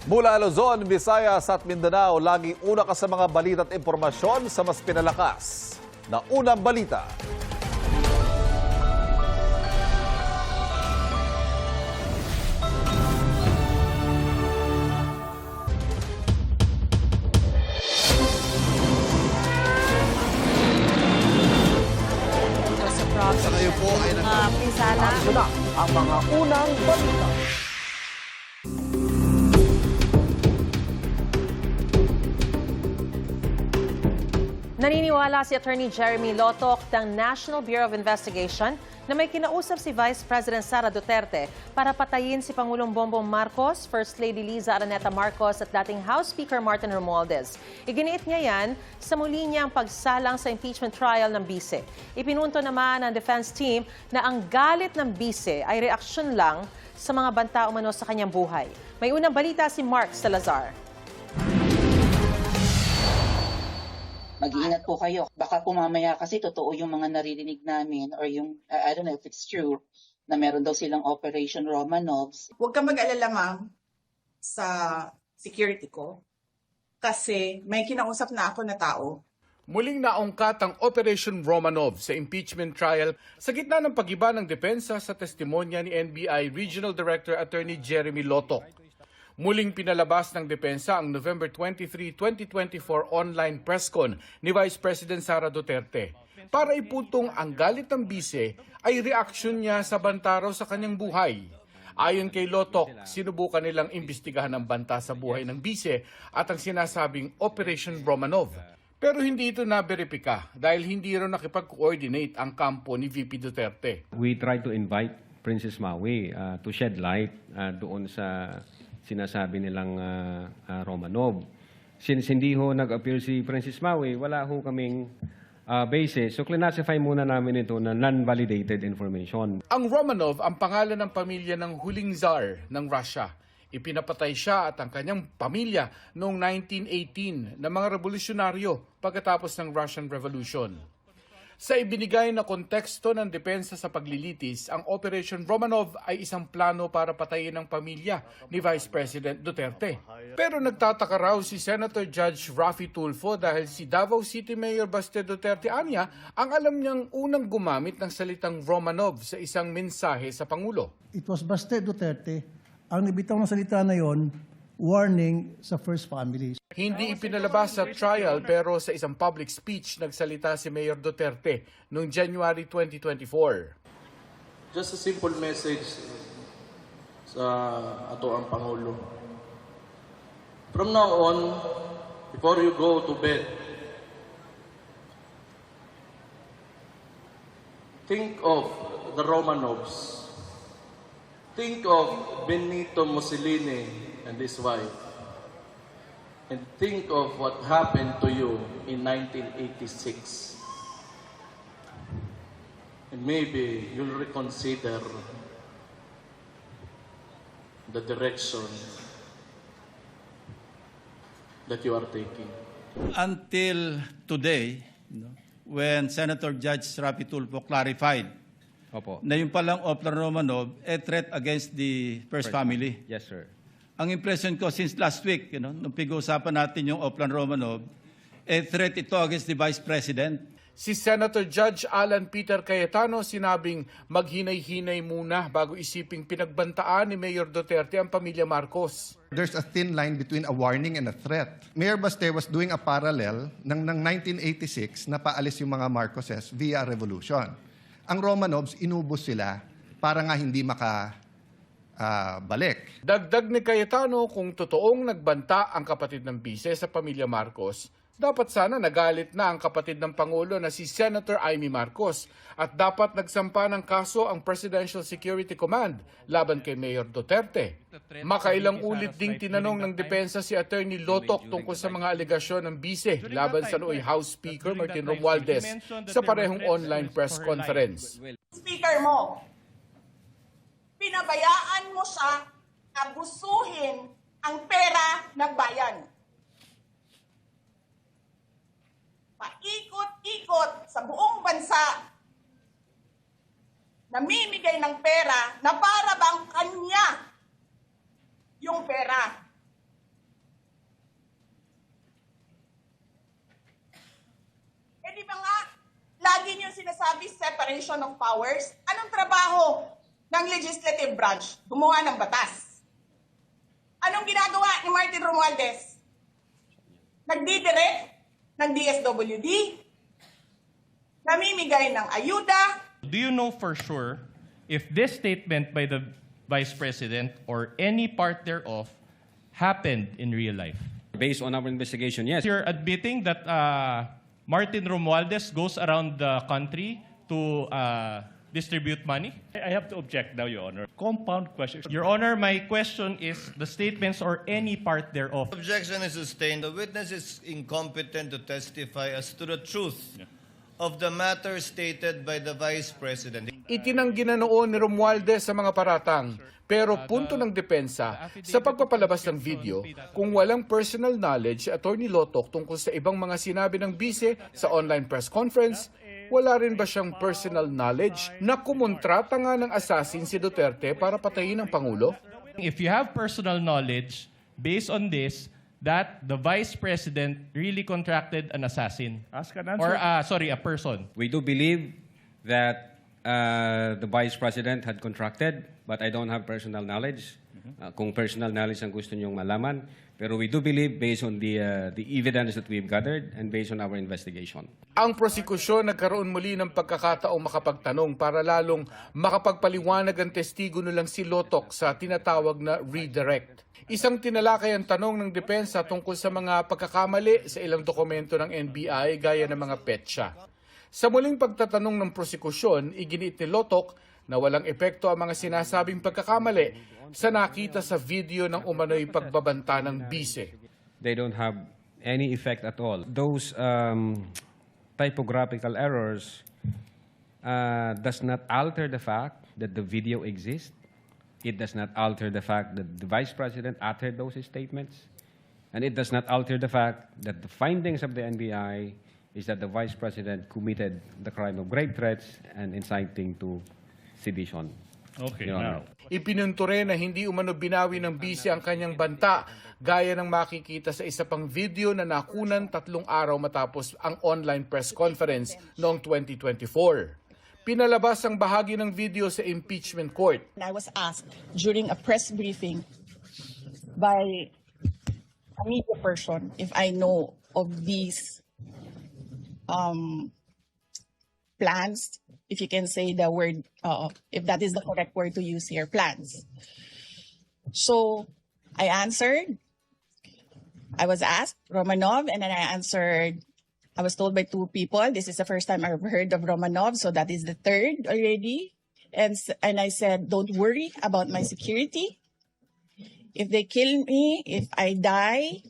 Mula Luzon, Visayas at Mindanao, laging una ka sa mga balita at impormasyon sa mas pinalakas na Unang Balita. Sa ngayon po ay Pinsala. na ang mga unang balita. Naniniwala si Attorney Jeremy Lotoc ng National Bureau of Investigation na may kinausap si Vice President Sara Duterte para patayin si Pangulong Bongbong Marcos, First Lady Liza Araneta Marcos at dating House Speaker Martin Romualdez. Iginiit niya yan sa muli niyang pagsalang sa impeachment trial ng bise. Ipinunto naman ng defense team na ang galit ng bise ay reaksyon lang sa mga banta umano sa kanyang buhay. May unang balita si Mark Salazar. Mag-iingat po kayo. Baka po mamaya kasi totoo yung mga naririnig namin or yung, I don't know if it's true, na meron daw silang Operation Romanovs. Huwag kang mag-alala, ma'am, sa security ko kasi may kinausap na ako na tao. Muling naungkat ang Operation Romanov sa impeachment trial sa gitna ng pag-iba ng depensa sa testimonya ni NBI Regional Director Attorney Jeremy Lotoc. Muling pinalabas ng depensa ang November 23, 2024 online press con ni Vice President Sara Duterte para ipuntong ang galit ng bise ay reaksyon niya sa banta raw sa kanyang buhay. Ayon kay Lotoc, sinubukan nilang imbestigahan ang banta sa buhay ng bise at ang sinasabing Operation Romanov. Pero hindi ito naberipika dahil hindi raw nakipag-coordinate ang kampo ni VP Duterte. We try to invite Princess Maui to shed light doon sa sinasabi nilang Romanov. Since hindi ho nag-appear si Princess Maui, wala ho kaming basis. So classify muna namin ito na non-validated information. Ang Romanov ang pangalan ng pamilya ng huling Tsar ng Russia. Ipinapatay siya at ang kanyang pamilya noong 1918 ng mga revolusyonaryo pagkatapos ng Russian Revolution. Sa ibinigay na konteksto ng depensa sa paglilitis, ang Operation Romanov ay isang plano para patayin ang pamilya ni Vice President Duterte. Pero nagtataka raw si Senator Judge Raffy Tulfo dahil si Davao City Mayor Baste Duterte anya ang alam niyang unang gumamit ng salitang Romanov sa isang mensahe sa Pangulo. It was Baste Duterte ang nabitaw ng salita na yon, warning sa first families. Hindi ipinalabas sa trial pero sa isang public speech nagsalita si Mayor Duterte noong January 2024. Just a simple message sa ato ang Pangulo. From now on, before you go to bed, think of the Romanovs. Think of Benito Mussolini and his wife. And think of what happened to you in 1986. And maybe you'll reconsider the direction that you are taking. Until today, when Senator Judge Raffy Tulfo clarified na yung palang Oplan Romanov a threat against the first family. Yes, sir. Ang impression ko since last week, nung pag-uusapan natin yung Oplan Romanov, a threat ito against the Vice President. Si Senator Judge Alan Peter Cayetano sinabing maghinay-hinay muna bago isiping pinagbantaan ni Mayor Duterte ang pamilya Marcos. There's a thin line between a warning and a threat. Mayor Baste was doing a parallel ng 1986 na paalis yung mga Marcoses via revolution. Ang Romanovs, inubos sila para nga hindi balik. Dagdag ni Cayetano kung totoong nagbanta ang kapatid ng bise sa pamilya Marcos, dapat sana nagalit na ang kapatid ng Pangulo na si Senator Amy Marcos at dapat nagsampa ng kaso ang Presidential Security Command laban kay Mayor Duterte. Makailang ulit ding tinanong ng depensa si Attorney Lotoc tungkol sa mga alegasyon ng bise laban sa nooy House Speaker Martin Romualdez sa parehong online press conference. Speaker mo, pinabayaan mo siya abusuhin ang pera ng bayan. Paikot-ikot sa buong bansa, namimigay ng pera na para bang kanya yung pera. sinasabi separation of powers, anong trabaho ng legislative branch? Gumawa ng batas. Anong ginagawa ni Martin Romualdez? Nagdidirect ng DSWD, namimigay ng ayuda. Do you know for sure if this statement by the Vice President or any part thereof happened in real life? Based on our investigation, yes. You're admitting that Martin Romualdez goes around the country to distribute money? I have to object now, Your Honor. Compound question. Your Honor, my question is the statements or any part thereof. Objection is sustained. The witness is incompetent to testify as to the truth of the matter stated by the Vice President. Itinanggi na noon ni Romualdez sa mga paratang. Pero punto ng depensa, sa pagpapalabas ng video, kung walang personal knowledge, Attorney Lotoc tungkol sa ibang mga sinabi ng bise sa online press conference, wala rin ba siyang personal knowledge na kumontrata nga ng assassin si Duterte para patayin ang Pangulo? If you have personal knowledge, based on this, that the Vice President really contracted an assassin. Ask an answer. Or, a person. We do believe that the Vice President had contracted, but I don't have personal knowledge. Kung personal knowledge ang gusto niyong malaman. Pero we do believe based on the evidence that we've gathered and based on our investigation. Ang prosekusyon nagkaroon muli ng pagkakataong makapagtanong para lalong makapagpaliwanag ang testigo nilang si Lotoc sa tinatawag na redirect. Isang tinalakay ang tanong ng depensa tungkol sa mga pagkakamali sa ilang dokumento ng NBI gaya ng mga petsa. Sa muling pagtatanong ng prosekusyon, iginiit ni Lotoc na walang epekto ang mga sinasabing pagkakamali sa nakita sa video ng umano'y pagbabanta ng bise. They don't have any effect at all. Those typographical errors does not alter the fact that the video exists. It does not alter the fact that the Vice President uttered those statements. And it does not alter the fact that the findings of the NBI is that the Vice President committed the crime of grave threats and inciting to sedition. Okay, Your Honor. now. Ipinunto rin na hindi umano binawi ng bise ang kanyang banta, gaya ng makikita sa isa pang video na nakunan 3 araw matapos ang online press conference noong 2024. Pinalabas ang bahagi ng video sa impeachment court. I was asked during a press briefing by a media person if I know of these plans, if you can say the word, if that is the correct word to use here, plans. So I answered. I was asked Romanov, and then I answered. I was told by 2 people, this is the first time I've heard of Romanov, so that is the 3rd already. And I said, don't worry about my security. If they kill me, if I die,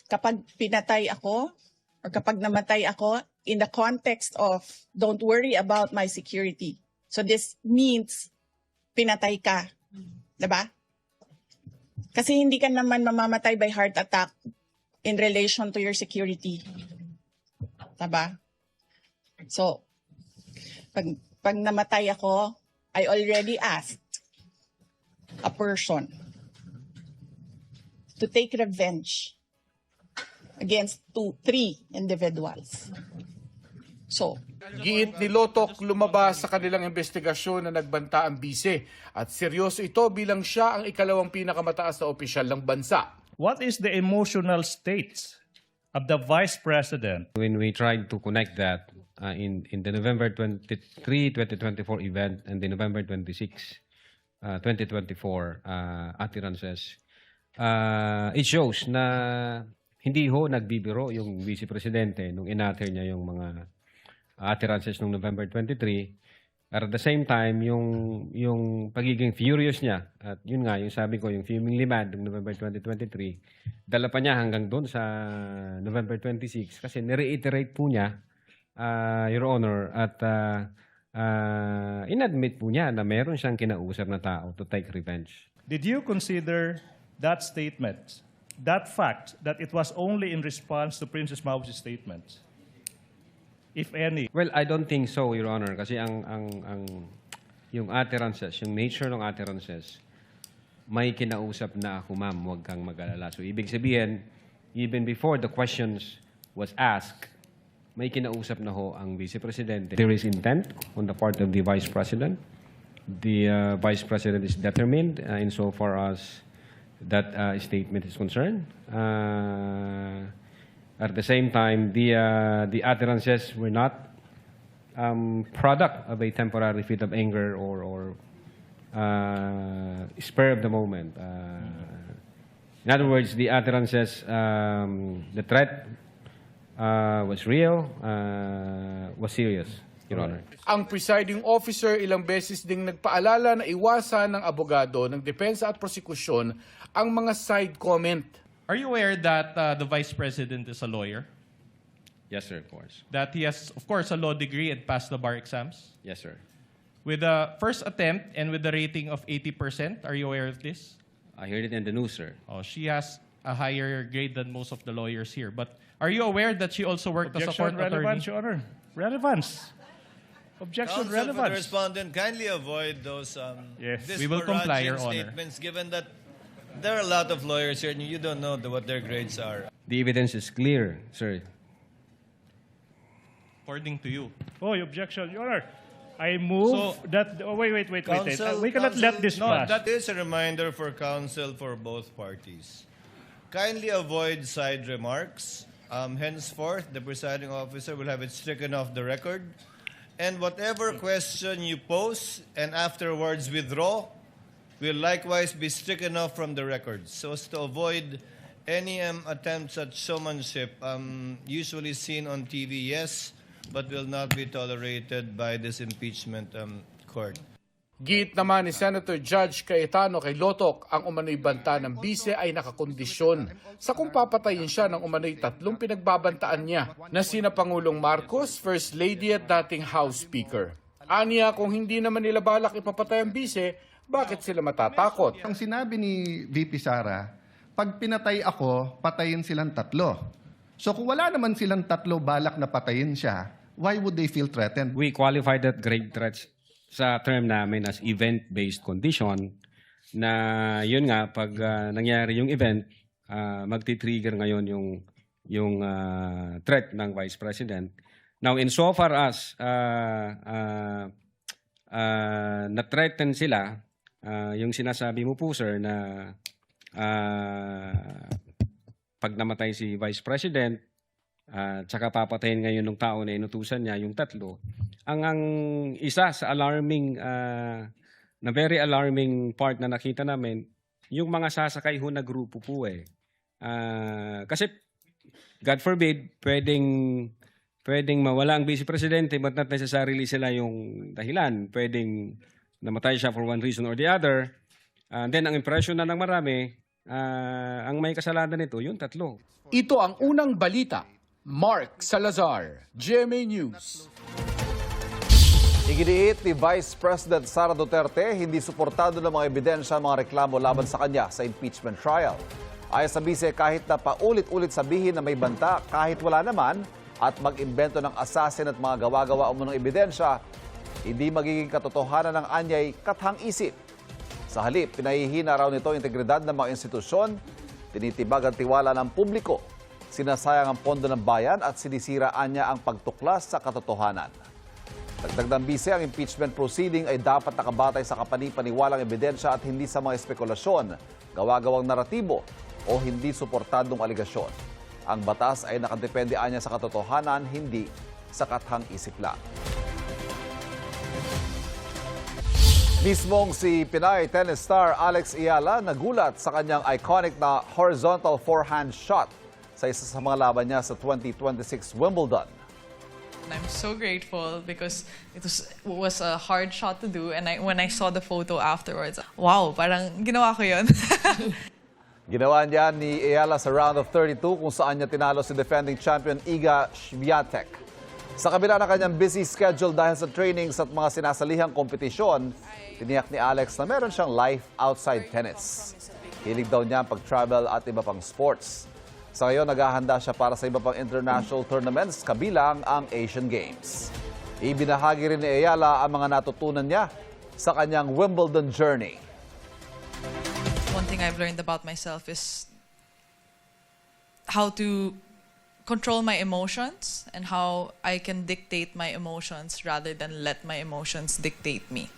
kapag pinatay ako, or kapag namatay ako, in the context of, don't worry about my security. So this means, pinatay ka. Diba? Kasi hindi ka naman mamamatay by heart attack in relation to your security. Diba? So, pag namatay ako, I already asked a person to take revenge against 3 individuals. So, Giit ni Lotoc lumabas sa kanilang investigasyon na nagbanta ang bise at seryoso ito bilang siya ang ikalawang pinakamataas na opisyal ng bansa. What is the emotional state of the Vice President? When we tried to connect that in the November 23, 2024 event and the November 26, 2024 utterances, it shows na hindi ho nagbibiro yung Vice Presidente nung inatter niya yung mga utterances nung November 23. At the same time, yung pagiging furious niya, at yun nga, yung sabi ko, yung fumingly mad ng November 2023, dala pa niya hanggang doon sa November 26 kasi nireiterate po niya, Your Honor, at inadmit po niya na meron siyang kinausap na tao to take revenge. Did you consider that statement, that fact, that it was only in response to Princess Mau's statement? If any. Well, I don't think so, Your Honor, kasi yung utterances, yung nature ng utterances, may kinausap na ako, ma'am, huwag kang mag-alala. So, ibig sabihin, even before the questions was asked, may kinausap na ho ang Vice Presidente. There is intent on the part of the Vice President. The Vice President is determined insofar as that statement is concerned. At the same time, the utterances were not product of a temporary fit of anger or spur of the moment. In other words, the utterances, the threat was real, was serious, Your Honor. Ang presiding officer ilang beses ding nagpaalala na iwasan ng abogado ng depensa at prosekusyon ang mga side comment. Are you aware that the Vice President is a lawyer? Yes, sir, of course. That he has, of course, a law degree and passed the bar exams? Yes, sir. With the first attempt and with the rating of 80%, are you aware of this? I heard it in the news, sir. Oh, she has a higher grade than most of the lawyers here. But are you aware that she also worked as a court Objection, attorney? relevance, Your Honor. Relevance. Objection, Counsel for the relevance. respondent, kindly avoid those Yes. We will comply, Your disparaging Honor. statements, given that there are a lot of lawyers here and you don't know what their grades are. The evidence is clear, sir. According to you. Oh, objection, Your Honor. I move that. Oh, wait. Counsel, We cannot let this no, pass. that is a reminder for counsel for both parties. Kindly avoid side remarks. Henceforth, the presiding officer will have it stricken off the record. And whatever question you pose and afterwards withdraw will likewise be stricken off from the record. So as to avoid any attempts at showmanship, usually seen on TV, yes, but will not be tolerated by this impeachment court. Giit naman ni Senator Judge Cayetano kay Lotoc, ang umano'y banta ng bise ay nakakondisyon sa kung papatayin siya ng umano'y tatlong pinagbabantaan niya na sina Pangulong Marcos, First Lady at dating House Speaker. Aniya, kung hindi naman nila balak ipapatay ang bise, bakit sila matatakot? Ang sinabi ni VP Sara, pag pinatay ako, patayin silang tatlo. So kung wala naman silang tatlo balak na patayin siya, why would they feel threatened? We qualify that grave threats sa term namin as event-based condition na yun nga, pag nangyari yung event, magti-trigger ngayon yung threat ng Vice President. Now, insofar as na-threaten sila, yung sinasabi mo po, sir, na pag namatay si Vice President, tsaka papatayin ngayon ng tao na inutusan niya, yung tatlo, ang isa sa alarming, na very alarming part na nakita namin, yung mga sasakay ho na grupo po eh. Kasi, God forbid, pwedeng mawala ang Vice Presidente but not necessarily sila yung dahilan. Pwedeng namatay siya for one reason or the other. Then, ang impression na ng marami, ang may kasalanan nito, yung tatlo. Ito ang unang balita. Mark Salazar, GMA News. Iginiit ni Vice President Sara Duterte, hindi suportado ng mga ebidensya ang mga reklamo laban sa kanya sa impeachment trial. Ayon sa bise, kahit na paulit-ulit sabihin na may banta, kahit wala naman, at mag-imbento ng assassin at mga gawa-gawa umunong ebidensya, hindi magiging katotohanan ng anyay kathang isip. Sa halip, pinahihina raw nito ang integridad ng mga institusyon, tinitibag ang tiwala ng publiko, sinasayang ang pondo ng bayan at sinisiraan niya ang pagtuklas sa katotohanan. Dagdag ng bise, ang impeachment proceeding ay dapat nakabatay sa kapani-paniwalang ebidensya at hindi sa mga espekulasyon, gawa-gawang naratibo o hindi suportadong aligasyon. Ang batas ay nakadepende anya sa katotohanan, hindi sa kathang isip lang. Mismong si Pinay tennis star Alex Ayala nagulat sa kanyang iconic na horizontal forehand shot sa isa sa mga laban niya sa 2026 Wimbledon. I'm so grateful because it was a hard shot to do, and when I saw the photo afterwards, wow, parang ginawa ko yun. Ginawa niya ni Ayala sa round of 32 kung saan niya tinalo si defending champion Iga Swiatek. Sa kabila ng kanyang busy schedule dahil sa trainings at mga sinasalihang kompetisyon, tiniyak ni Alex na meron siyang life outside tennis. Hilig daw niya ang pag-travel at iba pang sports. Sa ngayon, naghahanda siya para sa iba pang international tournaments, kabilang ang Asian Games. Ibinahagi rin ni Ayala ang mga natutunan niya sa kanyang Wimbledon journey. One thing I've learned about myself is how to control my emotions and how I can dictate my emotions rather than let my emotions dictate me.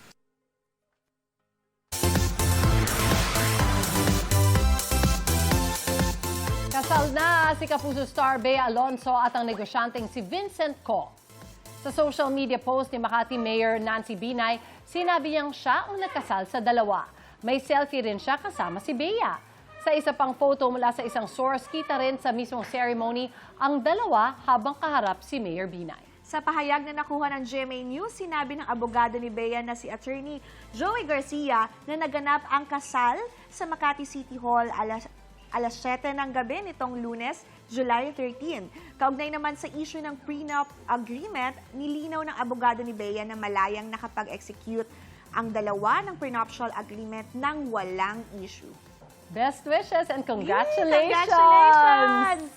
Kasal na si Kapuso star Bea Alonzo at ang negosyanteng si Vincent Co. Sa social media post ni Makati Mayor Nancy Binay, sinabi niyang siya ang nagkasal sa dalawa. May selfie rin siya kasama si Bea. Sa isa pang photo mula sa isang source, kita rin sa mismong ceremony ang dalawa habang kaharap si Mayor Binay. Sa pahayag na nakuha ng GMA News, sinabi ng abogado ni Bea na si Attorney Joey Garcia na naganap ang kasal sa Makati City Hall alas 7 ng gabi nitong Lunes, July 13. Kaugnay naman sa issue ng prenup agreement, nilinaw ng abogado ni Bea na malayang nakapag-execute ang dalawa ng prenuptial agreement nang walang issue. Best wishes and congratulations! Congratulations!